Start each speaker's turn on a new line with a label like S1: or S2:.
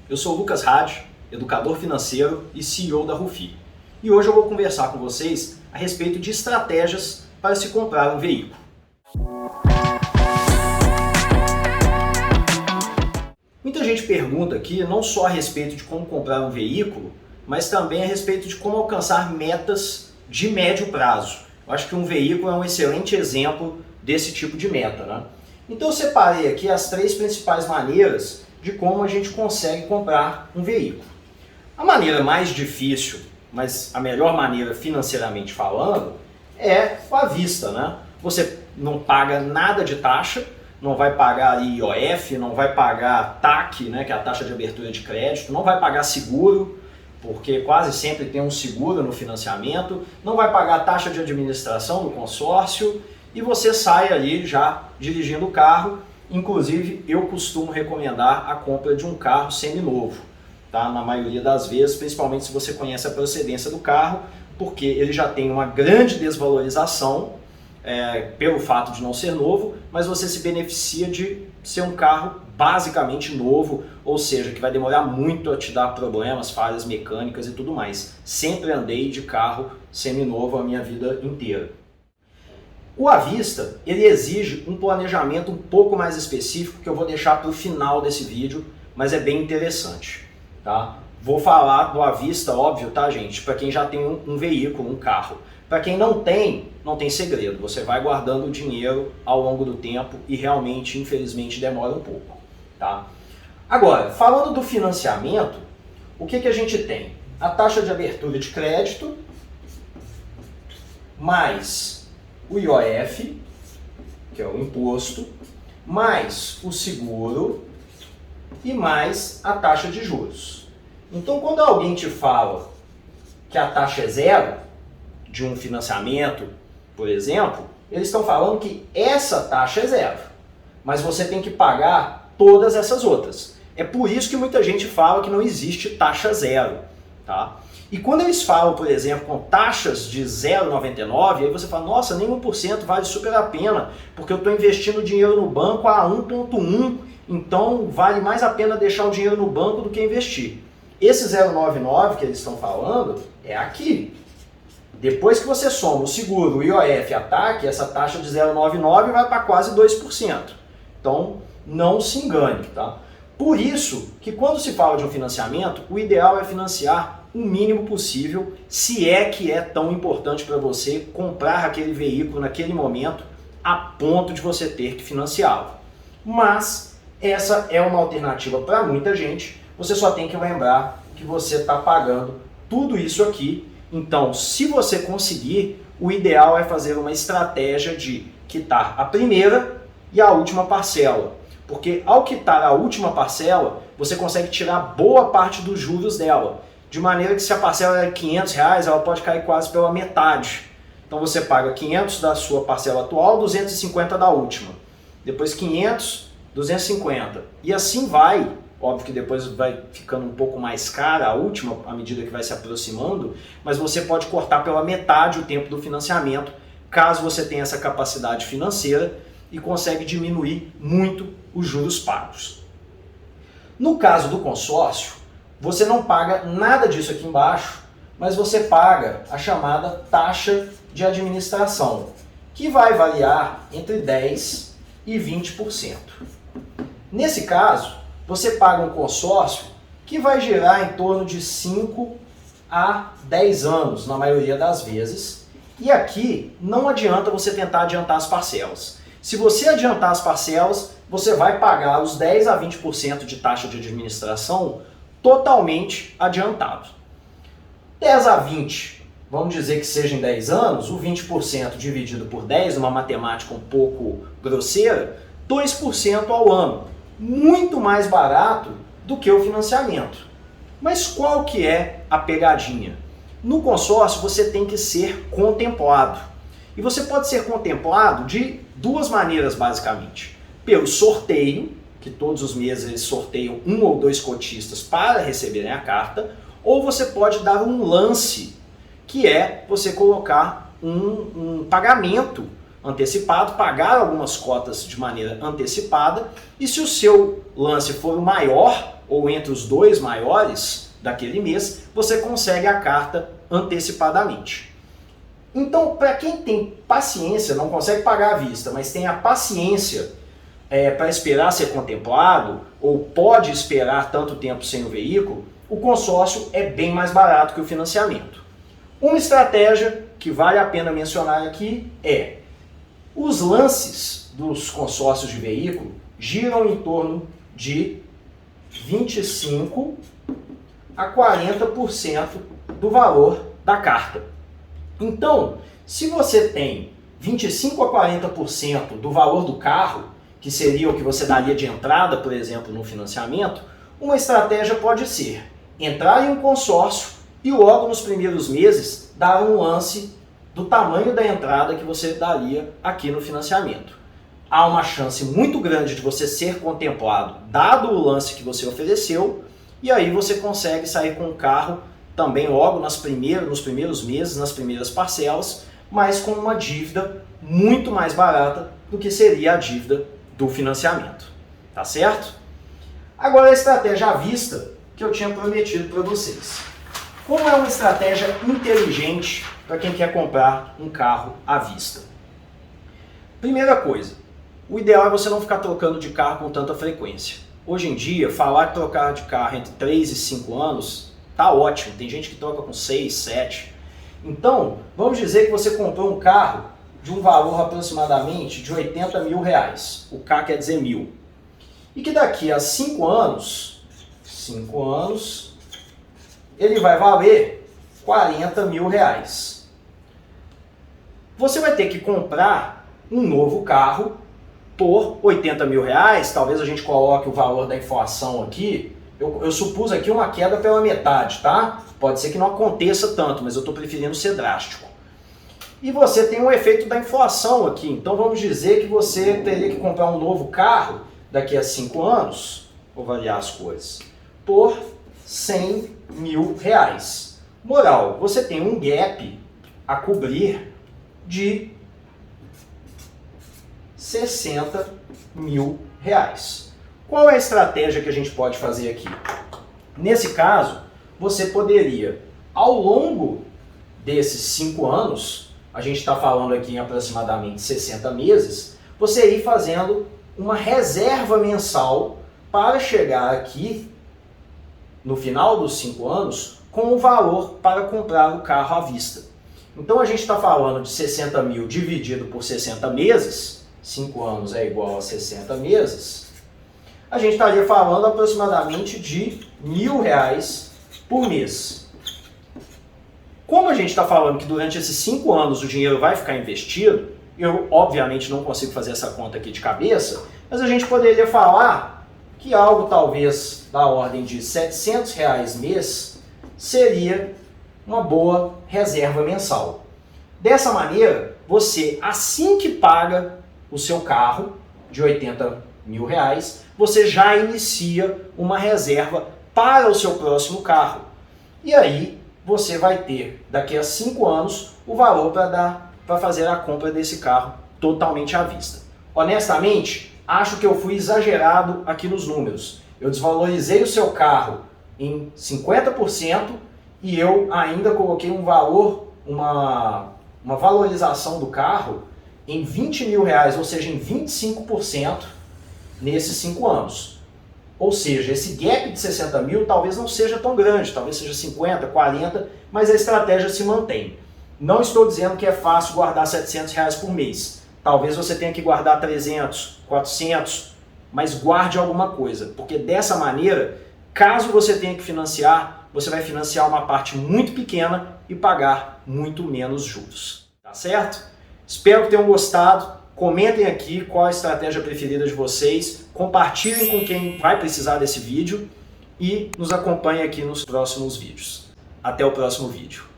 S1: Eu sou o Lucas Hadi, educador financeiro e CEO da Rufi. E hoje eu vou conversar com vocês a respeito de estratégias para se comprar um veículo. Muita gente pergunta aqui não só a respeito de como comprar um veículo, mas também a respeito de como alcançar metas de médio prazo. Eu acho que um veículo é um excelente exemplo desse tipo de meta, né? Então eu separei aqui as 3 principais maneiras de como a gente consegue comprar um veículo. A maneira mais difícil, mas a melhor maneira financeiramente falando, é à vista, né? Você não paga nada de taxa, não vai pagar IOF, não vai pagar TAC, né, que é a taxa de abertura de crédito, não vai pagar seguro, porque quase sempre tem um seguro no financiamento, não vai pagar a taxa de administração do consórcio e você sai ali já dirigindo o carro. Inclusive, eu costumo recomendar a compra de um carro seminovo, tá? Na maioria das vezes, principalmente se você conhece a procedência do carro, porque ele já tem uma grande desvalorização pelo fato de não ser novo, mas você se beneficia de ser um carro basicamente novo, ou seja, que vai demorar muito a te dar problemas, falhas mecânicas e tudo mais. Sempre andei de carro seminovo a minha vida inteira. O à vista, ele exige um planejamento um pouco mais específico que eu vou deixar para o final desse vídeo, mas é bem interessante, tá? Vou falar do à vista, óbvio, tá, gente? Para quem já tem um veículo, um carro. Para quem não tem segredo. Você vai guardando o dinheiro ao longo do tempo e realmente, infelizmente, demora um pouco, tá? Agora, falando do financiamento, o que a gente tem? A taxa de abertura de crédito, mais o IOF, que é o imposto, mais o seguro e mais a taxa de juros. Então, quando alguém te fala que a taxa é zero de um financiamento, por exemplo, eles estão falando que essa taxa é zero, mas você tem que pagar todas essas outras. É por isso que muita gente fala que não existe taxa zero, tá? E quando eles falam, por exemplo, com taxas de 0,99, aí você fala, nossa, nem 1% vale super a pena, porque eu estou investindo dinheiro no banco a 1,1, então vale mais a pena deixar o dinheiro no banco do que investir. Esse 0,99 que eles estão falando é aqui. Depois que você soma o seguro, o IOF e a TAC, essa taxa de 0,99 vai para quase 2%. Então, não se engane, tá? Por isso que quando se fala de um financiamento, o ideal é financiar o mínimo possível, se é que é tão importante para você comprar aquele veículo naquele momento, a ponto de você ter que financiá-lo. Mas essa é uma alternativa para muita gente, você só tem que lembrar que você está pagando tudo isso aqui. Então, se você conseguir, o ideal é fazer uma estratégia de quitar a primeira e a última parcela. Porque ao quitar a última parcela, você consegue tirar boa parte dos juros dela. De maneira que se a parcela é R$500, ela pode cair quase pela metade. Então você paga 500 da sua parcela atual, 250 da última. Depois 500, 250. E assim vai. Óbvio que depois vai ficando um pouco mais cara a última, à medida que vai se aproximando, mas você pode cortar pela metade o tempo do financiamento, caso você tenha essa capacidade financeira e consegue diminuir muito os juros pagos. No caso do consórcio, você não paga nada disso aqui embaixo, mas você paga a chamada taxa de administração, que vai variar entre 10% e 20%. Nesse caso, você paga um consórcio que vai gerar em torno de 5 a 10 anos, na maioria das vezes. E aqui não adianta você tentar adiantar as parcelas. Se você adiantar as parcelas, você vai pagar os 10 a 20% de taxa de administração totalmente adiantado. 10 a 20, vamos dizer que seja em 10 anos, o 20% dividido por 10, uma matemática um pouco grosseira, 2% ao ano. Muito mais barato do que o financiamento. Mas qual que é a pegadinha? No consórcio você tem que ser contemplado. E você pode ser contemplado de 2 maneiras basicamente. Pelo sorteio, que todos os meses eles sorteiam 1 ou 2 cotistas para receberem a carta, ou você pode dar um lance, que é você colocar um pagamento antecipado, pagar algumas cotas de maneira antecipada, e se o seu lance for o maior, ou entre os dois maiores daquele mês, você consegue a carta antecipadamente. Então, para quem tem paciência, não consegue pagar à vista, mas tem a paciência para esperar ser contemplado, ou pode esperar tanto tempo sem o veículo, o consórcio é bem mais barato que o financiamento. Uma estratégia que vale a pena mencionar aqui é: os lances dos consórcios de veículo giram em torno de 25% a 40% do valor da carta. Então, se você tem 25% a 40% do valor do carro, que seria o que você daria de entrada, por exemplo, no financiamento, uma estratégia pode ser entrar em um consórcio e logo nos primeiros meses dar um lance do tamanho da entrada que você daria aqui no financiamento. Há uma chance muito grande de você ser contemplado, dado o lance que você ofereceu, e aí você consegue sair com o carro também logo nos primeiros meses, nas primeiras parcelas, mas com uma dívida muito mais barata do que seria a dívida do financiamento. Tá certo? Agora a estratégia à vista que eu tinha prometido para vocês. Como é uma estratégia inteligente para quem quer comprar um carro à vista? Primeira coisa, o ideal é você não ficar trocando de carro com tanta frequência. Hoje em dia, falar de trocar de carro entre 3 e 5 anos tá ótimo. Tem gente que troca com 6, 7. Então, vamos dizer que você comprou um carro de um valor aproximadamente de 80 mil reais. O K quer dizer 1.000. E que daqui a 5 anos, ele vai valer 40 mil reais. Você vai ter que comprar um novo carro por 80 mil reais. Talvez a gente coloque o valor da inflação aqui. Eu supus aqui uma queda pela metade, tá? Pode ser que não aconteça tanto, mas eu estou preferindo ser drástico. E você tem um efeito da inflação aqui. Então vamos dizer que você teria que comprar um novo carro daqui a 5 anos, vou variar as coisas, por 100 mil reais. Moral, você tem um gap a cobrir de 60 mil reais. Qual é a estratégia que a gente pode fazer aqui? Nesse caso, você poderia, ao longo desses 5 anos, a gente está falando aqui em aproximadamente 60 meses, você ir fazendo uma reserva mensal para chegar aqui no final dos 5 anos com o valor para comprar o carro à vista. Então a gente está falando de 60 mil dividido por 60 meses, 5 anos é igual a 60 meses, a gente estaria falando aproximadamente de R$1.000 por mês. Como a gente está falando que durante esses 5 anos o dinheiro vai ficar investido, eu obviamente não consigo fazer essa conta aqui de cabeça, mas a gente poderia falar que algo talvez da ordem de R$700 mês seria uma boa reserva mensal. Dessa maneira, você, assim que paga o seu carro de 80 mil reais, você já inicia uma reserva para o seu próximo carro. E aí você vai ter, daqui a 5 anos, o valor para fazer a compra desse carro totalmente à vista. Honestamente, acho que eu fui exagerado aqui nos números. Eu desvalorizei o seu carro em 50% e eu ainda coloquei um valor, uma valorização do carro em 20 mil reais, ou seja, em 25% nesses 5 anos. Ou seja, esse gap de 60 mil talvez não seja tão grande, talvez seja 50, 40, mas a estratégia se mantém. Não estou dizendo que é fácil guardar R$700 por mês. Talvez você tenha que guardar 300, 400, mas guarde alguma coisa, porque dessa maneira, caso você tenha que financiar, você vai financiar uma parte muito pequena e pagar muito menos juros. Tá certo? Espero que tenham gostado. Comentem aqui qual a estratégia preferida de vocês, compartilhem com quem vai precisar desse vídeo e nos acompanhem aqui nos próximos vídeos. Até o próximo vídeo.